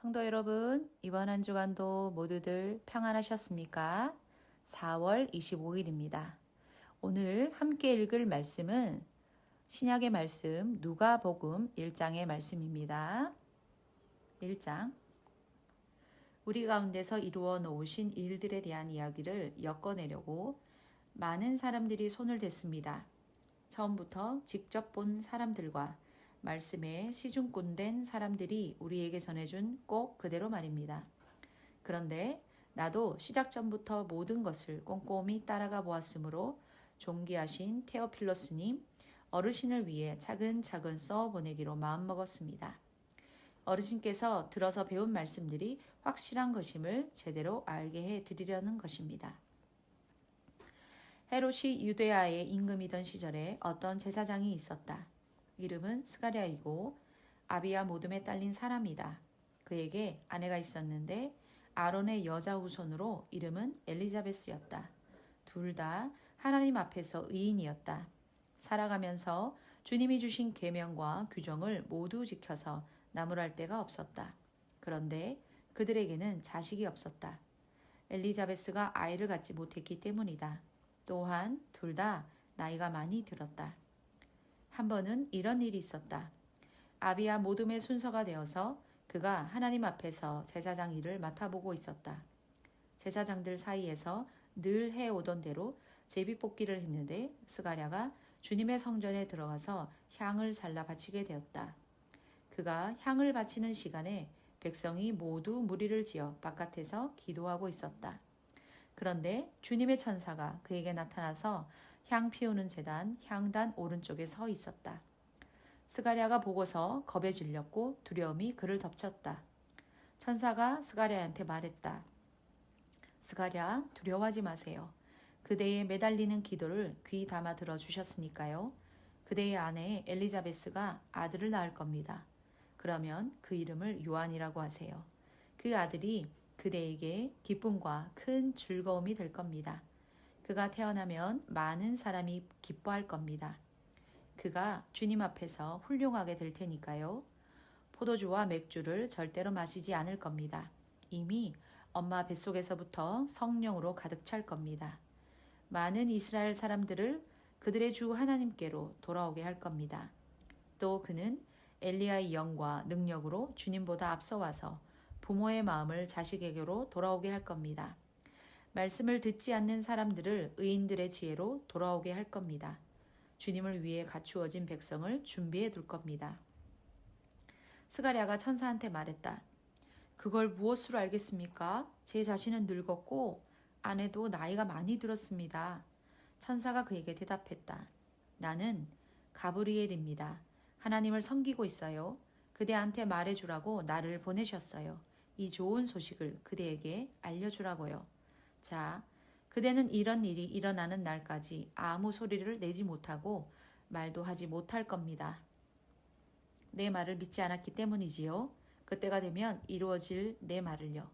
성도 여러분, 이번 한 주간도 모두들 평안하셨습니까? 4월 25일입니다. 오늘 함께 읽을 말씀은 신약의 말씀 누가복음 1장의 말씀입니다. 1장. 우리 가운데서 이루어 놓으신 일들에 대한 이야기를 엮어내려고 많은 사람들이 손을 댔습니다. 처음부터 직접 본 사람들과 말씀에 시중꾼된 사람들이 우리에게 전해준 꼭 그대로 말입니다. 그런데 나도 시작 전부터 모든 것을 꼼꼼히 따라가 보았으므로 존귀하신 테오필로스님 어르신을 위해 차근차근 써보내기로 마음먹었습니다. 어르신께서 들어서 배운 말씀들이 확실한 것임을 제대로 알게 해드리려는 것입니다. 헤롯이 유대아의 임금이던 시절에 어떤 제사장이 있었다. 이름은 스가랴이고 아비야 모둠에 딸린 사람이다. 그에게 아내가 있었는데 아론의 여자 후손으로 이름은 엘리자베스였다. 둘 다 하나님 앞에서 의인이었다. 살아가면서 주님이 주신 계명과 규정을 모두 지켜서 나무랄 데가 없었다. 그런데 그들에게는 자식이 없었다. 엘리자베스가 아이를 갖지 못했기 때문이다. 또한 둘 다 나이가 많이 들었다. 한 번은 이런 일이 있었다. 아비야 모둠의 순서가 되어서 그가 하나님 앞에서 제사장 일을 맡아보고 있었다. 제사장들 사이에서 늘 해오던 대로 제비뽑기를 했는데 스가랴가 주님의 성전에 들어가서 향을 살라 바치게 되었다. 그가 향을 바치는 시간에 백성이 모두 무리를 지어 바깥에서 기도하고 있었다. 그런데 주님의 천사가 그에게 나타나서 향 피우는 제단 향단 오른쪽에 서 있었다. 스가랴가 보고서 겁에 질렸고 두려움이 그를 덮쳤다. 천사가 스가랴한테 말했다. 스가랴, 두려워하지 마세요. 그대의 매달리는 기도를 귀 담아 들어주셨으니까요. 그대의 아내 엘리자베스가 아들을 낳을 겁니다. 그러면 그 이름을 요한이라고 하세요. 그 아들이 그대에게 기쁨과 큰 즐거움이 될 겁니다. 그가 태어나면 많은 사람이 기뻐할 겁니다. 그가 주님 앞에서 훌륭하게 될 테니까요. 포도주와 맥주를 절대로 마시지 않을 겁니다. 이미 엄마 뱃속에서부터 성령으로 가득 찰 겁니다. 많은 이스라엘 사람들을 그들의 주 하나님께로 돌아오게 할 겁니다. 또 그는 엘리야의 영과 능력으로 주님보다 앞서와서 부모의 마음을 자식에게로 돌아오게 할 겁니다. 말씀을 듣지 않는 사람들을 의인들의 지혜로 돌아오게 할 겁니다. 주님을 위해 갖추어진 백성을 준비해 둘 겁니다. 스가랴가 천사한테 말했다. 그걸 무엇으로 알겠습니까? 제 자신은 늙었고 아내도 나이가 많이 들었습니다. 천사가 그에게 대답했다. 나는 가브리엘입니다. 하나님을 섬기고 있어요. 그대한테 말해주라고 나를 보내셨어요. 이 좋은 소식을 그대에게 알려주라고요. 자, 그대는 이런 일이 일어나는 날까지 아무 소리를 내지 못하고 말도 하지 못할 겁니다. 내 말을 믿지 않았기 때문이지요. 그때가 되면 이루어질 내 말을요.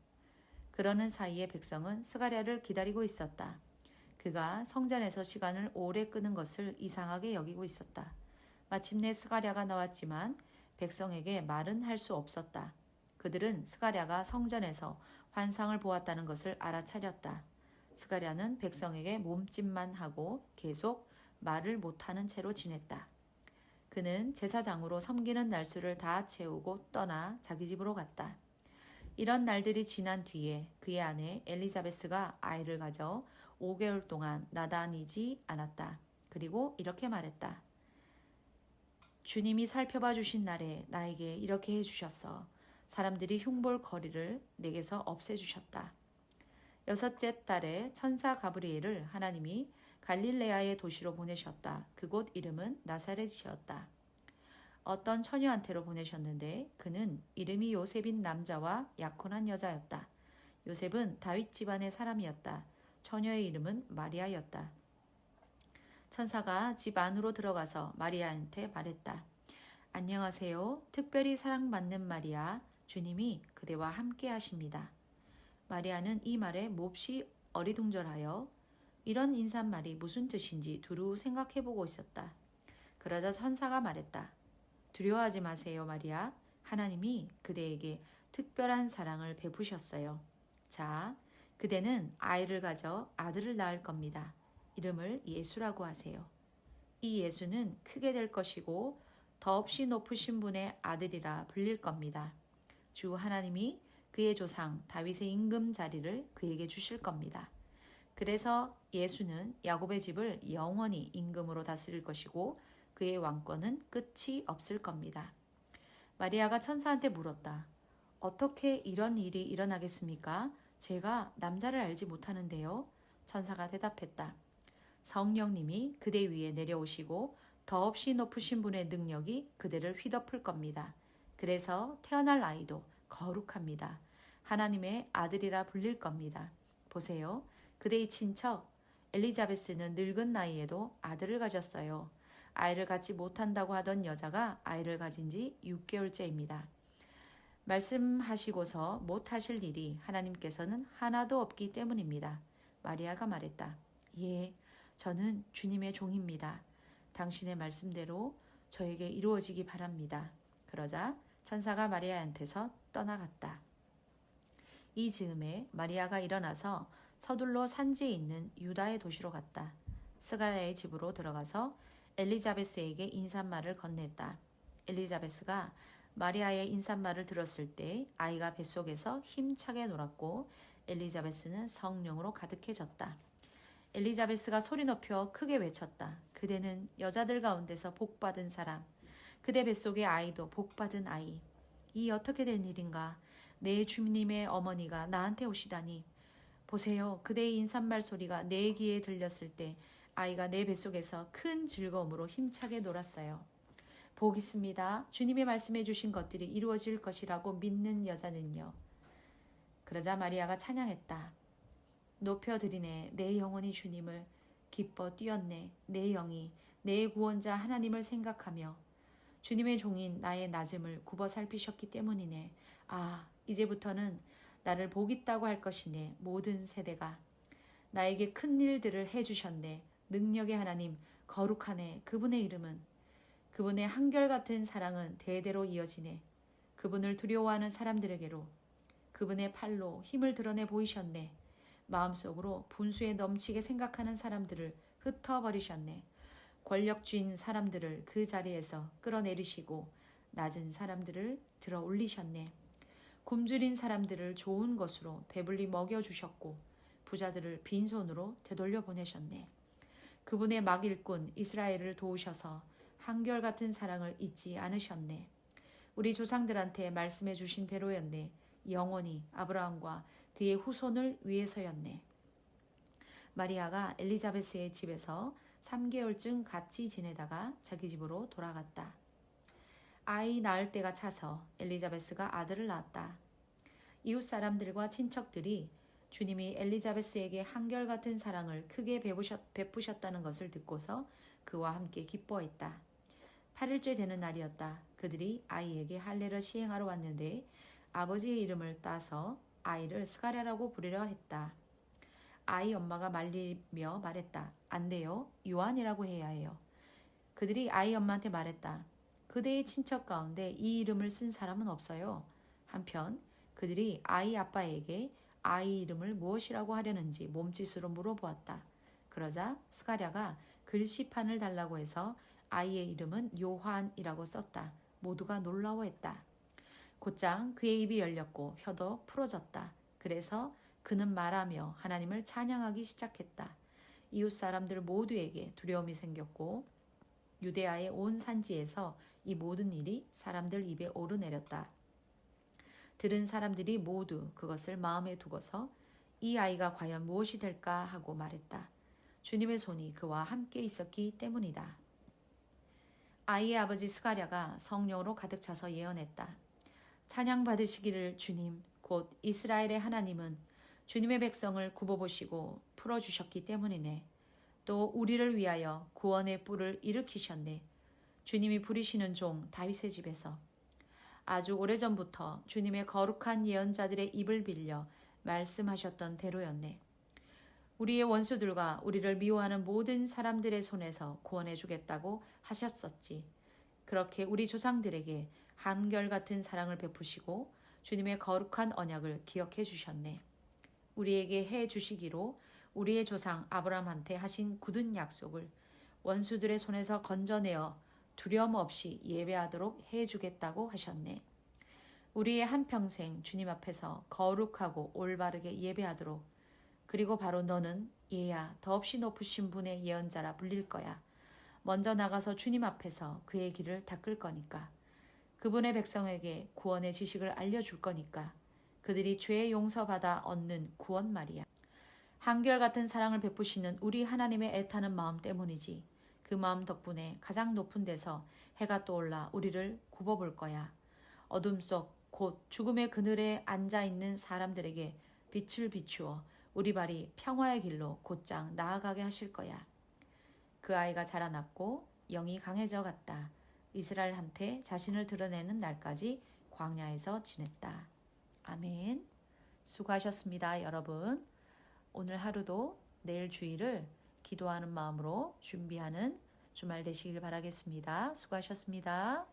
그러는 사이에 백성은 스가랴를 기다리고 있었다. 그가 성전에서 시간을 오래 끄는 것을 이상하게 여기고 있었다. 마침내 스가랴가 나왔지만 백성에게 말은 할 수 없었다. 그들은 스가랴가 성전에서 환상을 보았다는 것을 알아차렸다. 스가랴는 백성에게 몸짓만 하고 계속 말을 못하는 채로 지냈다. 그는 제사장으로 섬기는 날수를 다 채우고 떠나 자기 집으로 갔다. 이런 날들이 지난 뒤에 그의 아내 엘리자베스가 아이를 가져 5개월 동안 나다니지 않았다. 그리고 이렇게 말했다. 주님이 살펴봐 주신 날에 나에게 이렇게 해주셨어. 사람들이 흉볼거리를 내게서 없애주셨다. 6째 달에 천사 가브리엘을 하나님이 갈릴레아의 도시로 보내셨다. 그곳 이름은 나사렛이었다. 어떤 처녀한테로 보내셨는데 그는 이름이 요셉인 남자와 약혼한 여자였다. 요셉은 다윗 집안의 사람이었다. 처녀의 이름은 마리아였다. 천사가 집 안으로 들어가서 마리아한테 말했다. 안녕하세요. 특별히 사랑받는 마리아. 주님이 그대와 함께 하십니다. 마리아는 이 말에 몹시 어리둥절하여 이런 인사말이 무슨 뜻인지 두루 생각해보고 있었다. 그러자 천사가 말했다. 두려워하지 마세요, 마리아. 하나님이 그대에게 특별한 사랑을 베푸셨어요. 자, 그대는 아이를 가져 아들을 낳을 겁니다. 이름을 예수라고 하세요. 이 예수는 크게 될 것이고 더없이 높으신 분의 아들이라 불릴 겁니다. 주 하나님이 그의 조상 다윗의 임금 자리를 그에게 주실 겁니다. 그래서 예수는 야곱의 집을 영원히 임금으로 다스릴 것이고 그의 왕권은 끝이 없을 겁니다. 마리아가 천사한테 물었다. 어떻게 이런 일이 일어나겠습니까? 제가 남자를 알지 못하는데요. 천사가 대답했다. 성령님이 그대 위에 내려오시고 더없이 높으신 분의 능력이 그대를 휘덮을 겁니다. 그래서 태어날 아이도 거룩합니다. 하나님의 아들이라 불릴 겁니다. 보세요. 그대의 친척 엘리자베스는 늙은 나이에도 아들을 가졌어요. 아이를 갖지 못한다고 하던 여자가 아이를 가진 지 6개월째입니다. 말씀하시고서 못하실 일이 하나님께서는 하나도 없기 때문입니다. 마리아가 말했다. 예, 저는 주님의 종입니다. 당신의 말씀대로 저에게 이루어지기 바랍니다. 그러자 천사가 마리아한테서 떠나갔다. 이 즈음에 마리아가 일어나서 서둘러 산지에 있는 유다의 도시로 갔다. 스가랴의 집으로 들어가서 엘리자베스에게 인사말을 건넸다. 엘리자베스가 마리아의 인사말을 들었을 때 아이가 뱃속에서 힘차게 놀았고 엘리자베스는 성령으로 가득해졌다. 엘리자베스가 소리 높여 크게 외쳤다. 그대는 여자들 가운데서 복받은 사람. 그대 뱃속의 아이도 복받은 아이. 이 어떻게 된 일인가? 내 주님의 어머니가 나한테 오시다니. 보세요. 그대의 인사말 소리가 내 귀에 들렸을 때 아이가 내 뱃속에서 큰 즐거움으로 힘차게 놀았어요. 복 있습니다. 주님의 말씀해 주신 것들이 이루어질 것이라고 믿는 여자는요. 그러자 마리아가 찬양했다. 높여드리네 내 영혼이 주님을 기뻐 뛰었네 내 영이 내 구원자 하나님을 생각하며 주님의 종인 나의 낮음을 굽어 살피셨기 때문이네. 아 이제부터는 나를 복 있다고 할 것이네. 모든 세대가 나에게 큰 일들을 해주셨네. 능력의 하나님 거룩하네. 그분의 이름은 그분의 한결같은 사랑은 대대로 이어지네. 그분을 두려워하는 사람들에게로 그분의 팔로 힘을 드러내 보이셨네. 마음속으로 분수에 넘치게 생각하는 사람들을 흩어버리셨네. 권력주인 사람들을 그 자리에서 끌어내리시고 낮은 사람들을 들어 올리셨네. 굶주린 사람들을 좋은 것으로 배불리 먹여주셨고 부자들을 빈손으로 되돌려 보내셨네. 그분의 막 일꾼 이스라엘을 도우셔서 한결같은 사랑을 잊지 않으셨네. 우리 조상들한테 말씀해 주신 대로였네. 영원히 아브라함과 그의 후손을 위해서였네. 마리아가 엘리자베스의 집에서 3개월쯤 같이 지내다가 자기 집으로 돌아갔다. 아이 낳을 때가 차서 엘리자베스가 아들을 낳았다. 이웃 사람들과 친척들이 주님이 엘리자베스에게 한결같은 사랑을 크게 베푸셨다는 것을 듣고서 그와 함께 기뻐했다. 8일째 되는 날이었다. 그들이 아이에게 할례를 시행하러 왔는데 아버지의 이름을 따서 아이를 스가랴라고 부르려 했다. 아이 엄마가 말리며 말했다. 안 돼요. 요한이라고 해야 해요. 그들이 아이 엄마한테 말했다. 그대의 친척 가운데 이 이름을 쓴 사람은 없어요. 한편 그들이 아이 아빠에게 아이 이름을 무엇이라고 하려는지 몸짓으로 물어보았다. 그러자 스가랴가 글씨판을 달라고 해서 아이의 이름은 요한이라고 썼다. 모두가 놀라워했다. 곧장 그의 입이 열렸고 혀도 풀어졌다. 그래서 그는 말하며 하나님을 찬양하기 시작했다. 이웃 사람들 모두에게 두려움이 생겼고 유대아의 온 산지에서 이 모든 일이 사람들 입에 오르내렸다. 들은 사람들이 모두 그것을 마음에 두고서 이 아이가 과연 무엇이 될까 하고 말했다. 주님의 손이 그와 함께 있었기 때문이다. 아이의 아버지 스가랴가 성령으로 가득 차서 예언했다. 찬양 받으시기를 주님, 곧 이스라엘의 하나님은 주님의 백성을 굽어보시고 풀어주셨기 때문이네. 또 우리를 위하여 구원의 뿔을 일으키셨네. 주님이 부리시는 종 다윗의 집에서. 아주 오래전부터 주님의 거룩한 예언자들의 입을 빌려 말씀하셨던 대로였네. 우리의 원수들과 우리를 미워하는 모든 사람들의 손에서 구원해 주겠다고 하셨었지. 그렇게 우리 조상들에게 한결같은 사랑을 베푸시고 주님의 거룩한 언약을 기억해 주셨네. 우리에게 해 주시기로 우리의 조상 아브라함한테 하신 굳은 약속을 원수들의 손에서 건져내어 두려움 없이 예배하도록 해 주겠다고 하셨네. 우리의 한평생 주님 앞에서 거룩하고 올바르게 예배하도록, 그리고 바로 너는 얘야 더없이 높으신 분의 예언자라 불릴 거야. 먼저 나가서 주님 앞에서 그의 길을 닦을 거니까. 그분의 백성에게 구원의 지식을 알려줄 거니까. 그들이 죄의 용서받아 얻는 구원 말이야. 한결같은 사랑을 베푸시는 우리 하나님의 애타는 마음 때문이지. 그 마음 덕분에 가장 높은 데서 해가 떠올라 우리를 굽어볼 거야. 어둠 속 곧 죽음의 그늘에 앉아있는 사람들에게 빛을 비추어 우리 발이 평화의 길로 곧장 나아가게 하실 거야. 그 아이가 자라났고 영이 강해져 갔다. 이스라엘한테 자신을 드러내는 날까지 광야에서 지냈다. 아멘. 수고하셨습니다, 여러분. 오늘 하루도 내일 주일을 기도하는 마음으로 준비하는 주말 되시길 바라겠습니다. 수고하셨습니다.